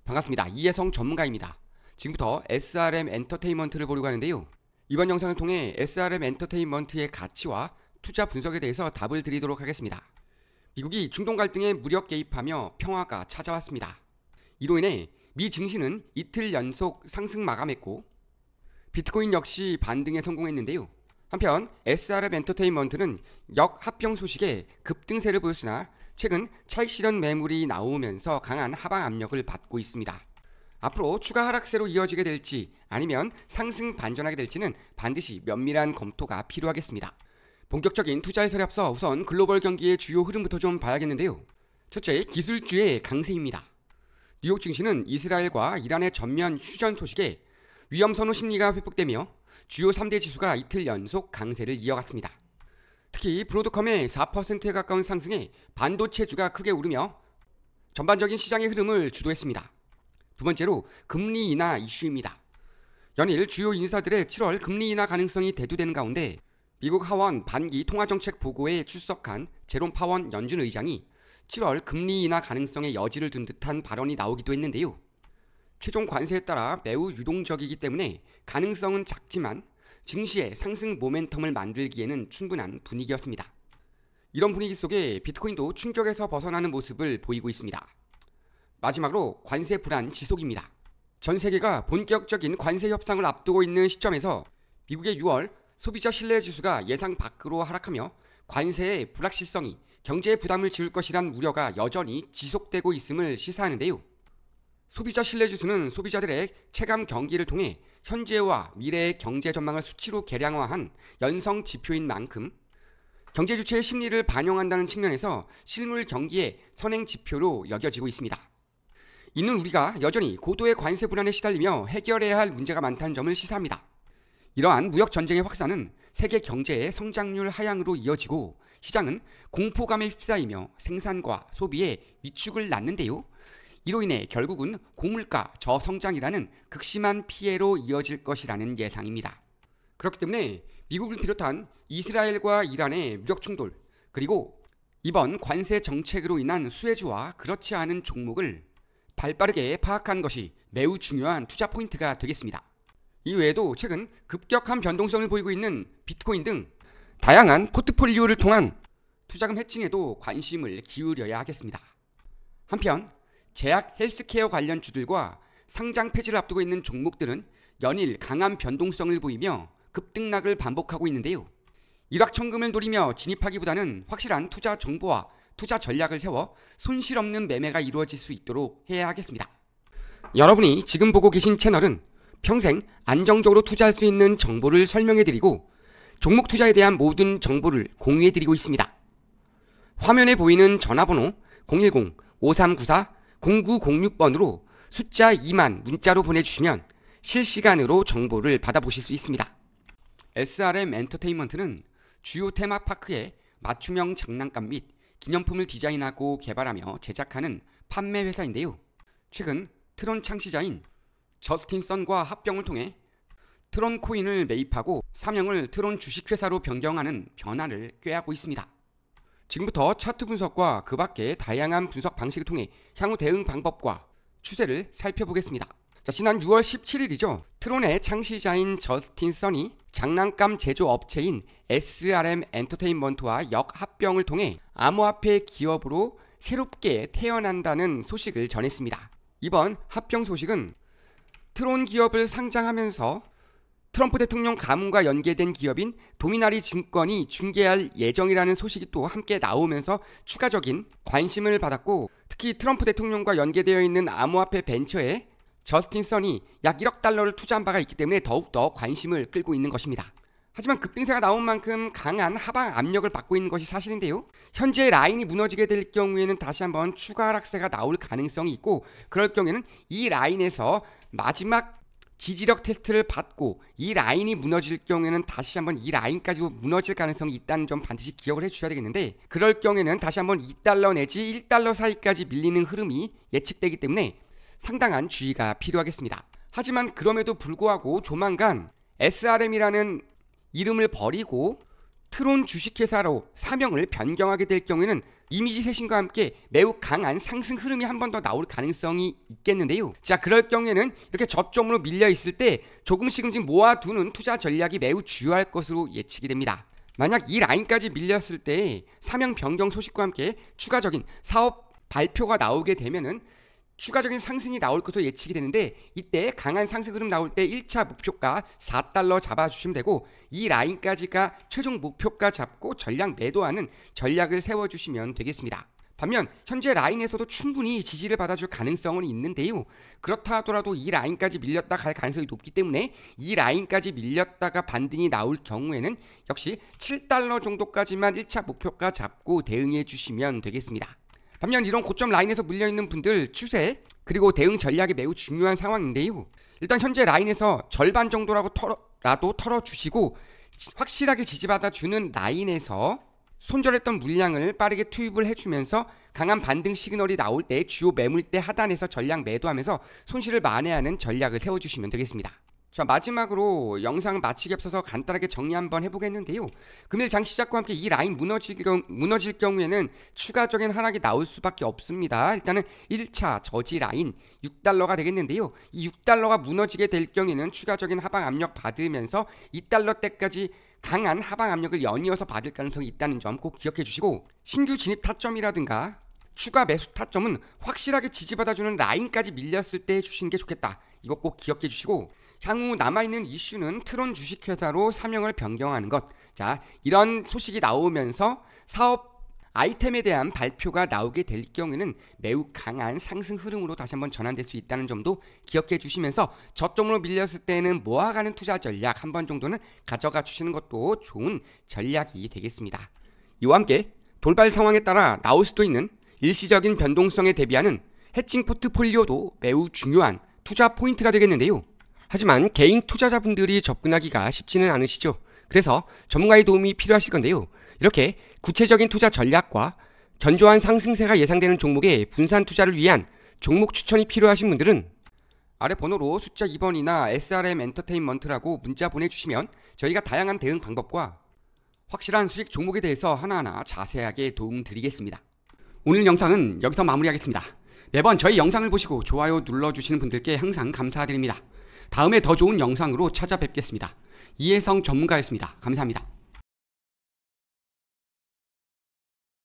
반갑습니다. 이혜성 전문가입니다. 지금부터 SRM 엔터테인먼트를 보려고 하는데요. 이번 영상을 통해 SRM 엔터테인먼트의 가치와 투자 분석에 대해서 답을 드리도록 하겠습니다. 미국이 중동 갈등에 무력 개입하며 평화가 찾아왔습니다. 이로 인해 미 증시는 이틀 연속 상승 마감했고 비트코인 역시 반등에 성공했는데요. 한편 SRM 엔터테인먼트는 역합병 소식에 급등세를 보였으나 최근 차익 실현 매물이 나오면서 강한 하방 압력을 받고 있습니다. 앞으로 추가 하락세로 이어지게 될지 아니면 상승 반전하게 될지는 반드시 면밀한 검토가 필요하겠습니다. 본격적인 투자 해설에 앞서 우선 글로벌 경기의 주요 흐름부터 좀 봐야겠는데요. 첫째, 기술주의 강세입니다. 뉴욕 증시는 이스라엘과 이란의 전면 휴전 소식에 위험선호 심리가 회복되며 주요 3대 지수가 이틀 연속 강세를 이어갔습니다. 특히 브로드컴의 4%에 가까운 상승에 반도체주가 크게 오르며 전반적인 시장의 흐름을 주도했습니다. 두 번째로 금리 인하 이슈입니다. 연일 주요 인사들의 7월 금리 인하 가능성이 대두되는 가운데 미국 하원 반기 통화정책 보고에 출석한 제롬 파원 연준 의장이 7월 금리 인하 가능성의 여지를 둔 듯한 발언이 나오기도 했는데요. 최종 관세에 따라 매우 유동적이기 때문에 가능성은 작지만 증시의 상승 모멘텀을 만들기에는 충분한 분위기였습니다. 이런 분위기 속에 비트코인도 충격에서 벗어나는 모습을 보이고 있습니다. 마지막으로 관세 불안 지속입니다. 전 세계가 본격적인 관세 협상을 앞두고 있는 시점에서 미국의 6월 소비자 신뢰 지수가 예상 밖으로 하락하며 관세의 불확실성이 경제에 부담을 지을 것이란 우려가 여전히 지속되고 있음을 시사하는데요. 소비자 신뢰 지수는 소비자들의 체감 경기를 통해 현재와 미래의 경제 전망을 수치로 계량화한 연성 지표인 만큼 경제 주체의 심리를 반영한다는 측면에서 실물 경기의 선행 지표로 여겨지고 있습니다. 이는 우리가 여전히 고도의 관세 불안에 시달리며 해결해야 할 문제가 많다는 점을 시사합니다. 이러한 무역 전쟁의 확산은 세계 경제의 성장률 하향으로 이어지고 시장은 공포감에 휩싸이며 생산과 소비에 위축을 낳는데요. 이로 인해 결국은 고물가 저성장이라는 극심한 피해로 이어질 것이라는 예상입니다. 그렇기 때문에 미국을 비롯한 이스라엘과 이란의 무역 충돌 그리고 이번 관세 정책으로 인한 수혜주와 그렇지 않은 종목을 발빠르게 파악하는 것이 매우 중요한 투자 포인트가 되겠습니다. 이외에도 최근 급격한 변동성을 보이고 있는 비트코인 등 다양한 포트폴리오를 통한 투자금 해칭에도 관심을 기울여야 하겠습니다. 한편 제약 헬스케어 관련 주들과 상장 폐지를 앞두고 있는 종목들은 연일 강한 변동성을 보이며 급등락을 반복하고 있는데요. 일확천금을 노리며 진입하기보다는 확실한 투자 정보와 투자 전략을 세워 손실 없는 매매가 이루어질 수 있도록 해야 하겠습니다. 여러분이 지금 보고 계신 채널은 평생 안정적으로 투자할 수 있는 정보를 설명해드리고 종목 투자에 대한 모든 정보를 공유해드리고 있습니다. 화면에 보이는 전화번호 010-5394-0906번으로 숫자 2만 문자로 보내주시면 실시간으로 정보를 받아보실 수 있습니다. SRM 엔터테인먼트는 주요 테마파크에 맞춤형 장난감 및 기념품을 디자인하고 개발하며 제작하는 판매 회사인데요. 최근 트론 창시자인 저스틴 선과 합병을 통해 트론 코인을 매입하고 사명을 트론 주식회사로 변경하는 변화를 꾀하고 있습니다. 지금부터 차트 분석과 그 밖의 다양한 분석 방식을 통해 향후 대응 방법과 추세를 살펴보겠습니다. 지난 6월 17일이죠. 트론의 창시자인 저스틴 선이 장난감 제조업체인 SRM 엔터테인먼트와 역합병을 통해 암호화폐 기업으로 새롭게 태어난다는 소식을 전했습니다. 이번 합병 소식은 트론 기업을 상장하면서 트럼프 대통령 가문과 연계된 기업인 도미나리 증권이 중개할 예정이라는 소식이 또 함께 나오면서 추가적인 관심을 받았고 특히 트럼프 대통령과 연계되어 있는 암호화폐 벤처에 저스틴 선이 약 1억 달러를 투자한 바가 있기 때문에 더욱더 관심을 끌고 있는 것입니다. 하지만 급등세가 나온 만큼 강한 하방 압력을 받고 있는 것이 사실인데요. 현재 라인이 무너지게 될 경우에는 다시 한번 추가 하락세가 나올 가능성이 있고 그럴 경우에는 이 라인에서 마지막 지지력 테스트를 받고 이 라인이 무너질 경우에는 다시 한번 이 라인까지 무너질 가능성이 있다는 점 반드시 기억을 해주셔야 되겠는데 그럴 경우에는 다시 한번 2달러 내지 1달러 사이까지 밀리는 흐름이 예측되기 때문에 상당한 주의가 필요하겠습니다. 하지만 그럼에도 불구하고 조만간 SRM이라는 이름을 버리고 트론 주식회사로 사명을 변경하게 될 경우에는 이미지 쇄신과 함께 매우 강한 상승 흐름이 한 번 더 나올 가능성이 있겠는데요. 자, 그럴 경우에는 이렇게 저점으로 밀려 있을 때 조금씩은 지금 모아두는 투자 전략이 매우 주요할 것으로 예측이 됩니다. 만약 이 라인까지 밀렸을 때 사명 변경 소식과 함께 추가적인 사업 발표가 나오게 되면은 추가적인 상승이 나올 것으로 예측이 되는데, 이때 강한 상승 흐름 나올 때 1차 목표가 $4 잡아주시면 되고, 이 라인까지가 최종 목표가 잡고 전략 매도하는 전략을 세워주시면 되겠습니다. 반면 현재 라인에서도 충분히 지지를 받아줄 가능성은 있는데요. 그렇다 하더라도 이 라인까지 밀렸다 갈 가능성이 높기 때문에 이 라인까지 밀렸다가 반등이 나올 경우에는 역시 $7 정도까지만 1차 목표가 잡고 대응해 주시면 되겠습니다. 반면 이런 고점 라인에서 물려있는 분들 추세 그리고 대응 전략이 매우 중요한 상황인데요. 일단 현재 라인에서 절반 정도라도 털어주시고 확실하게 지지받아주는 라인에서 손절했던 물량을 빠르게 투입을 해주면서 강한 반등 시그널이 나올 때 주요 매물대 하단에서 전략 매도하면서 손실을 만회하는 전략을 세워주시면 되겠습니다. 자, 마지막으로 영상을 마치기 앞서서 간단하게 정리 한번 해보겠는데요. 금일 장 시작과 함께 이 라인 무너질 경우에는 추가적인 하락이 나올 수밖에 없습니다. 일단은 1차 저지 라인 $6가 되겠는데요. 이 $6가 무너지게 될 경우에는 추가적인 하방 압력 받으면서 $2대까지 강한 하방 압력을 연이어서 받을 가능성이 있다는 점 꼭 기억해 주시고, 신규 진입 타점이라든가 추가 매수 타점은 확실하게 지지받아주는 라인까지 밀렸을 때 해주시는 게 좋겠다. 이거 꼭 기억해 주시고, 향후 남아있는 이슈는 트론 주식회사로 사명을 변경하는 것. 자, 이런 소식이 나오면서 사업 아이템에 대한 발표가 나오게 될 경우에는 매우 강한 상승 흐름으로 다시 한번 전환될 수 있다는 점도 기억해 주시면서 저점으로 밀렸을 때는 모아가는 투자 전략 한 번 정도는 가져가 주시는 것도 좋은 전략이 되겠습니다. 이와 함께 돌발 상황에 따라 나올 수도 있는 일시적인 변동성에 대비하는 해칭 포트폴리오도 매우 중요한 투자 포인트가 되겠는데요. 하지만 개인 투자자분들이 접근하기가 쉽지는 않으시죠. 그래서 전문가의 도움이 필요하실 건데요. 이렇게 구체적인 투자 전략과 견조한 상승세가 예상되는 종목의 분산 투자를 위한 종목 추천이 필요하신 분들은 아래 번호로 숫자 2번이나 SRM 엔터테인먼트라고 문자 보내주시면 저희가 다양한 대응 방법과 확실한 수익 종목에 대해서 하나하나 자세하게 도움드리겠습니다. 오늘 영상은 여기서 마무리하겠습니다. 매번 저희 영상을 보시고 좋아요 눌러주시는 분들께 항상 감사드립니다. 다음에 더 좋은 영상으로 찾아뵙겠습니다. 이혜성 전문가였습니다. 감사합니다.